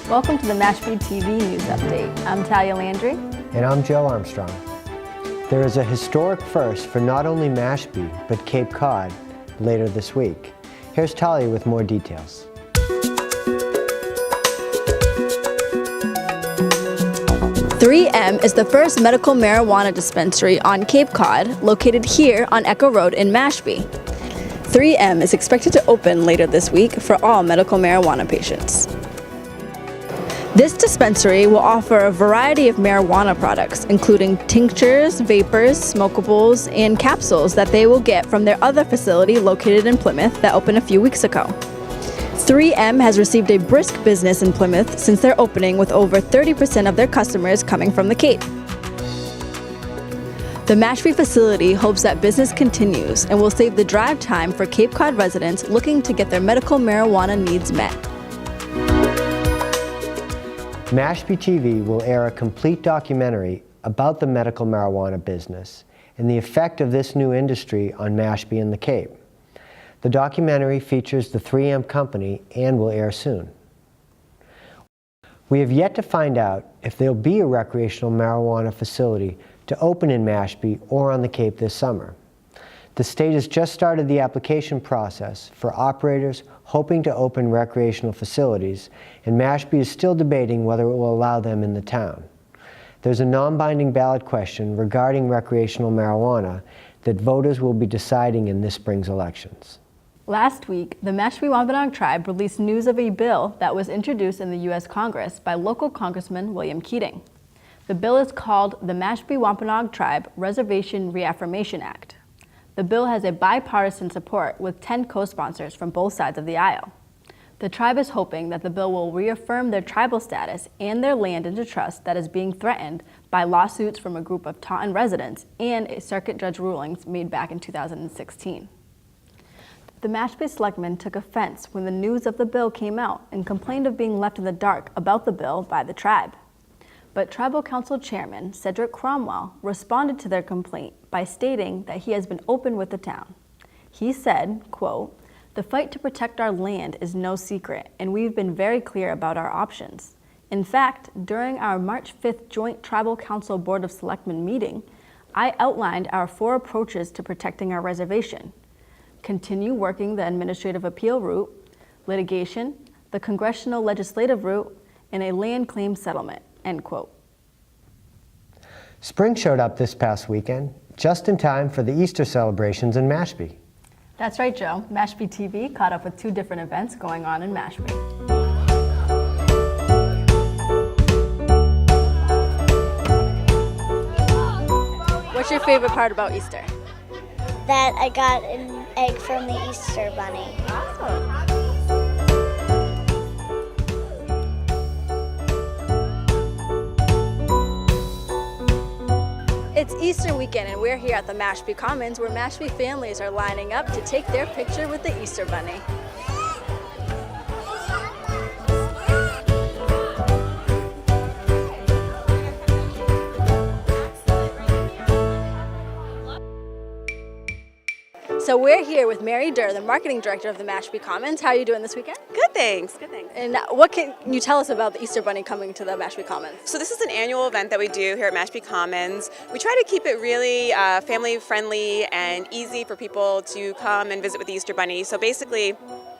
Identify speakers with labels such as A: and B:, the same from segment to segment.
A: Welcome to the Mashpee TV News Update. I'm Talia Landry.
B: And I'm Joe Armstrong. There is a historic first for not only Mashpee, but Cape Cod later this week. Here's Talia with more details.
A: "3M" is the first medical marijuana dispensary on Cape Cod, located here on Echo Road in Mashpee. 3M is expected to open later this week for all medical marijuana patients. This dispensary will offer a variety of marijuana products, including tinctures, vapors, smokables, and capsules that they will get from their other facility located in Plymouth that opened a few weeks ago. 3M has received a brisk business in Plymouth since their opening, with over 30% of their customers coming from the Cape. The Mashpee facility hopes that business continues and will save the drive time for Cape Cod residents looking to get their medical marijuana needs met.
B: Mashpee TV will air a complete documentary about the medical marijuana business and the effect of this new industry on Mashpee and the Cape. The documentary features the 3M company and will air soon. We have yet to find out if there will be a recreational marijuana facility to open in Mashpee or on the Cape this summer. The state has just started the application process for operators hoping to open recreational facilities, and Mashpee is still debating whether it will allow them in the town. There's a non-binding ballot question regarding recreational marijuana that voters will be deciding in this spring's elections.
A: Last week, the Mashpee Wampanoag Tribe released news of a bill that was introduced in the U.S. Congress by local Congressman William Keating. The bill is called the Mashpee Wampanoag Tribe Reservation Reaffirmation Act. The bill has a bipartisan support with 10 co-sponsors from both sides of the aisle. The tribe is hoping that the bill will reaffirm their tribal status and their land into trust that is being threatened by lawsuits from a group of Taunton residents and a circuit judge rulings made back in 2016. The Mashpee selectmen took offense when the news of the bill came out and complained of being left in the dark about the bill by the tribe. But Tribal Council Chairman Cedric Cromwell responded to their complaint by stating that he has been open with the town. He said, quote, "The fight to protect our land is no secret, and we've been very clear about our options. In fact, during our March 5th Joint Tribal Council Board of Selectmen meeting, I outlined our 4 approaches to protecting our reservation: continue working the administrative appeal route, litigation, the congressional legislative route, and a land claim settlement," end quote.
B: Spring showed up this past weekend, just in time for the Easter celebrations in Mashpee.
A: That's right, Joe. Mashpee TV caught up with 2 different events going on in Mashpee. What's your favorite part about Easter?
C: That I got an egg from the Easter bunny.
A: Awesome. It's Easter weekend, and we're here at the Mashpee Commons, where Mashpee families are lining up to take their picture with the Easter Bunny. So we're here with Mary Durr, the marketing director of the Mashpee Commons. How are you doing this weekend?
D: Good, thanks. Good, thanks.
A: And what can you tell us about the Easter Bunny coming to the Mashpee Commons?
D: So this is an annual event that we do here at Mashpee Commons. We try to keep it really family-friendly and easy for people to come and visit with the Easter Bunny. So basically,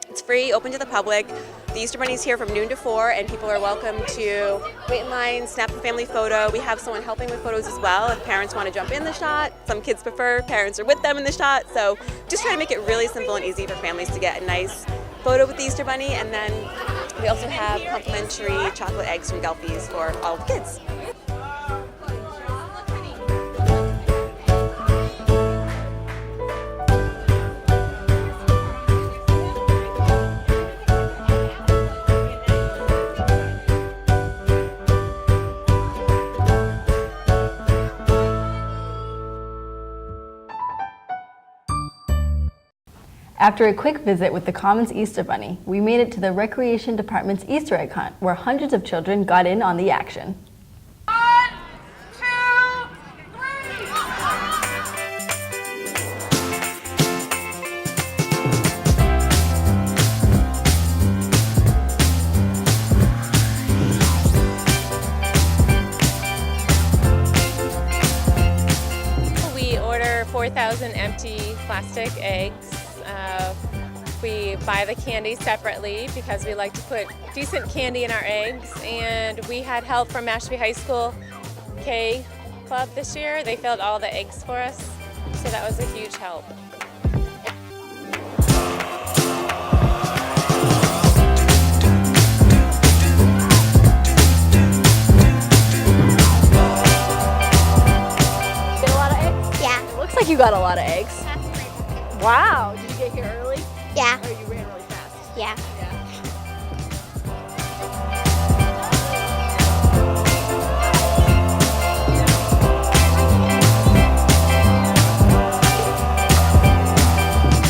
D: it's free, open to the public. The Easter Bunny's here from noon to 4, and people are welcome to wait in line, snap a family photo. We have someone helping with photos as well if parents want to jump in the shot. Some kids prefer parents are with them in the shot. So just try to make it really simple and easy for families to get a nice photo with the Easter Bunny. And then we also have complimentary chocolate eggs from Gelfies for all the kids.
A: After a quick visit with the Commons Easter Bunny, we made it to the Recreation Department's Easter egg hunt, where hundreds of children got in on the action.
E: 1, 2, 3.
F: 4,000 empty plastic eggs. We buy the candy separately because we like to put decent candy in our eggs. And we had help from Mashpee High School K Club this year. They filled all the eggs for us, so that was a huge help.
A: Get a lot of eggs?
C: Yeah.
A: Looks like you got a lot of eggs. Wow, did you get here early?
C: Yeah.
A: Or you ran really fast?
C: Yeah.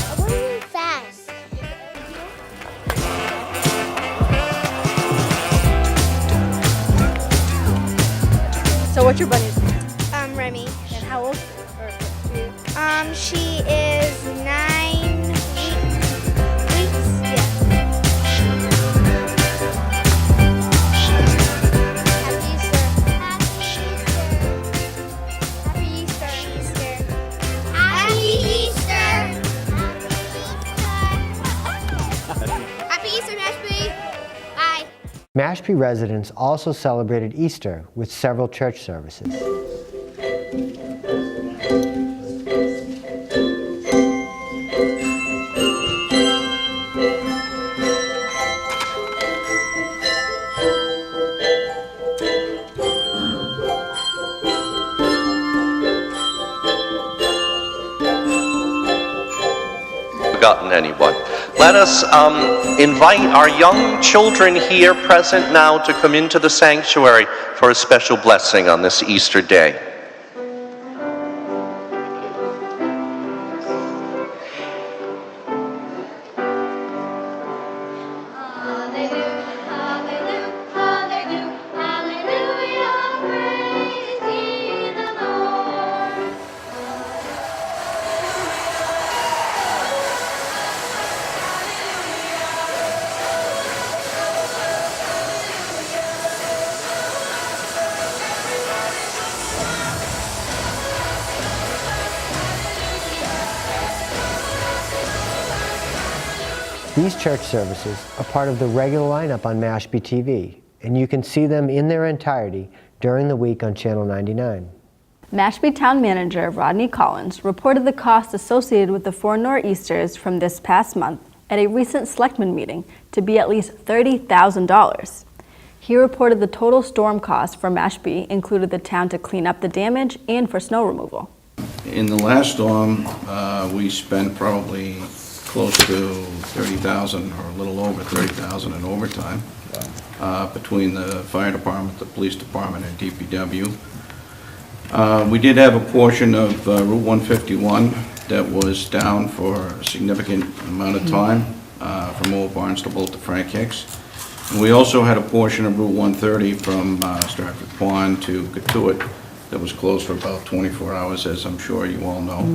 C: I'm running fast.
A: So what's your bunny's name?
C: Remy.
A: And how old?
C: She is 9 weeks. Yeah. Happy Easter. Happy Easter. Happy Easter. Happy Easter. Happy Easter, Mashpee. Bye.
B: Mashpee residents also celebrated Easter with several church services.
G: Forgotten anyone. Let us invite our young children here present now to come into the sanctuary for a special blessing on this Easter day.
B: These church services are part of the regular lineup on Mashpee TV, and you can see them in their entirety during the week on Channel 99.
A: Mashpee Town Manager Rodney Collins reported the costs associated with the 4 Nor'easters from this past month at a recent selectmen meeting to be at least $30,000. He reported the total storm cost for Mashpee included the town to clean up the damage and for snow removal.
H: In the last storm, we spent probably close to $30,000 or a little over $30,000 in overtime between the fire department, the police department, and DPW. We did have a portion of Route 151 that was down for a significant amount of time from Old Barnstable to Frank Hicks. And we also had a portion of Route 130 from Stratford Pond to Katuitt that was closed for about 24 hours, as I'm sure you all know.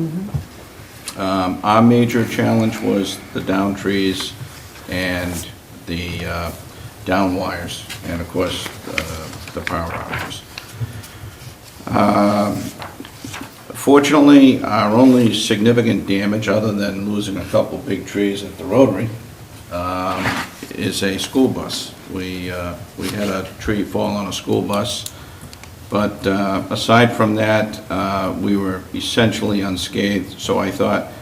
H: Our major challenge was the down trees and the down wires, and of course, the power outages. Fortunately, our only significant damage, other than losing a couple big trees at the Rotary, is a school bus. We had a tree fall on a school bus, but aside from that, we were essentially unscathed, so I thought,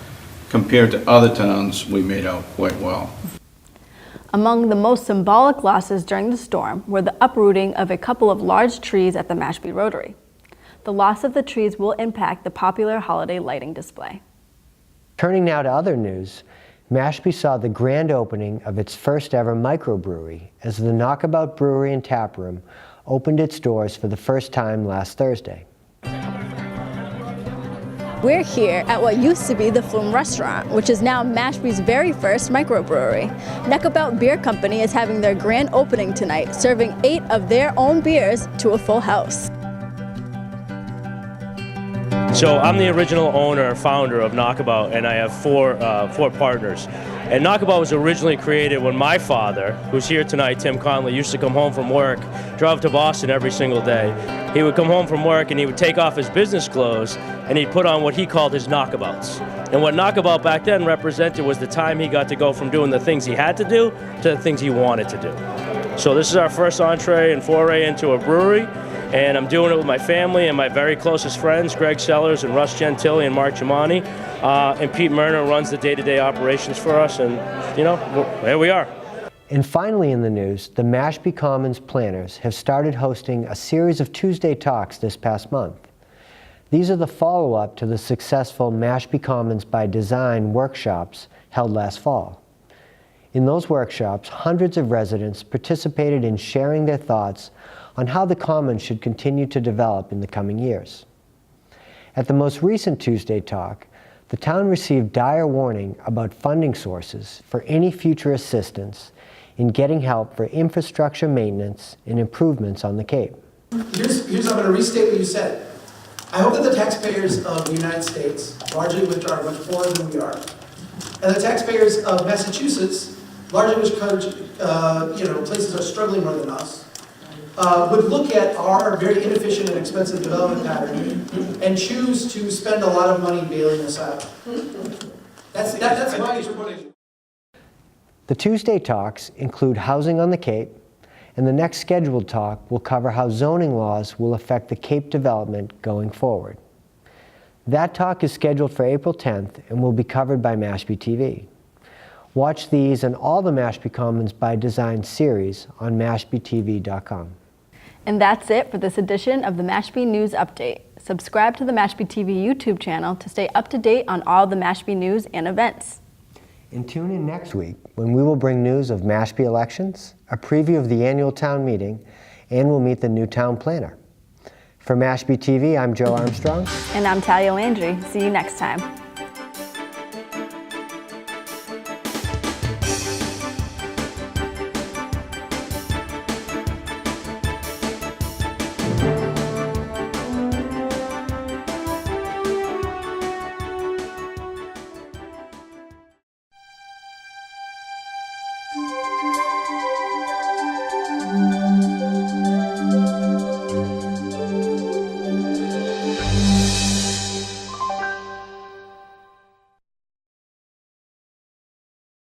H: compared to other towns, we made out quite well.
A: Among the most symbolic losses during the storm were the uprooting of a couple of large trees at the Mashpee Rotary. The loss of the trees will impact the popular holiday lighting display.
B: Turning now to other news, Mashpee saw the grand opening of its first ever microbrewery as the Naukabout Brewery and Tap Room opened its doors for the first time last Thursday.
A: We're here at what used to be the Flume Restaurant, which is now Mashpee's very first microbrewery. Naukabout Beer Company is having their grand opening tonight, serving 8 of their own beers to a full house.
I: So I'm the original owner, founder of Naukabout, and I have four partners. And Naukabout was originally created when my father, who's here tonight, Tim Conley, used to come home from work, drove to Boston every single day, he would come home from work and he would take off his business clothes and he'd put on what he called his knockabouts. And what knockabout back then represented was the time he got to go from doing the things he had to do to the things he wanted to do. So this is our first entree and foray into a brewery, and I'm doing it with my family and my very closest friends, Greg Sellers and Russ Gentili and Mark Giamani. And Pete Myrna runs the day-to-day operations for us, and there we are.
B: And finally in the news, the Mashpee Commons planners have started hosting a series of Tuesday talks this past month. These are the follow-up to the successful Mashpee Commons by Design workshops held last fall. In those workshops, hundreds of residents participated in sharing their thoughts on how the Commons should continue to develop in the coming years. At the most recent Tuesday talk, the town received dire warning about funding sources for any future assistance in getting help for infrastructure maintenance and improvements on the Cape.
J: I'm going to restate what you said. I hope that the taxpayers of the United States, largely which are much poorer than we are, and the taxpayers of Massachusetts, largely which places are struggling more than us, would look at our very inefficient and expensive development pattern and choose to spend a lot of money bailing us out. That's my interpretation.
B: The Tuesday talks include housing on the Cape, and the next scheduled talk will cover how zoning laws will affect the Cape development going forward. That talk is scheduled for April 10th and will be covered by Mashpee TV. Watch these and all the Mashpee Commons by Design series on mashpeetv.com.
A: And that's it for this edition of the Mashpee News Update. Subscribe to the Mashpee TV YouTube channel to stay up to date on all the Mashpee news and events.
B: And tune in next week when we will bring news of Mashpee elections, a preview of the annual town meeting, and we'll meet the new town planner. For Mashpee TV, I'm Joe Armstrong.
A: And I'm Talia Landry. See you next time.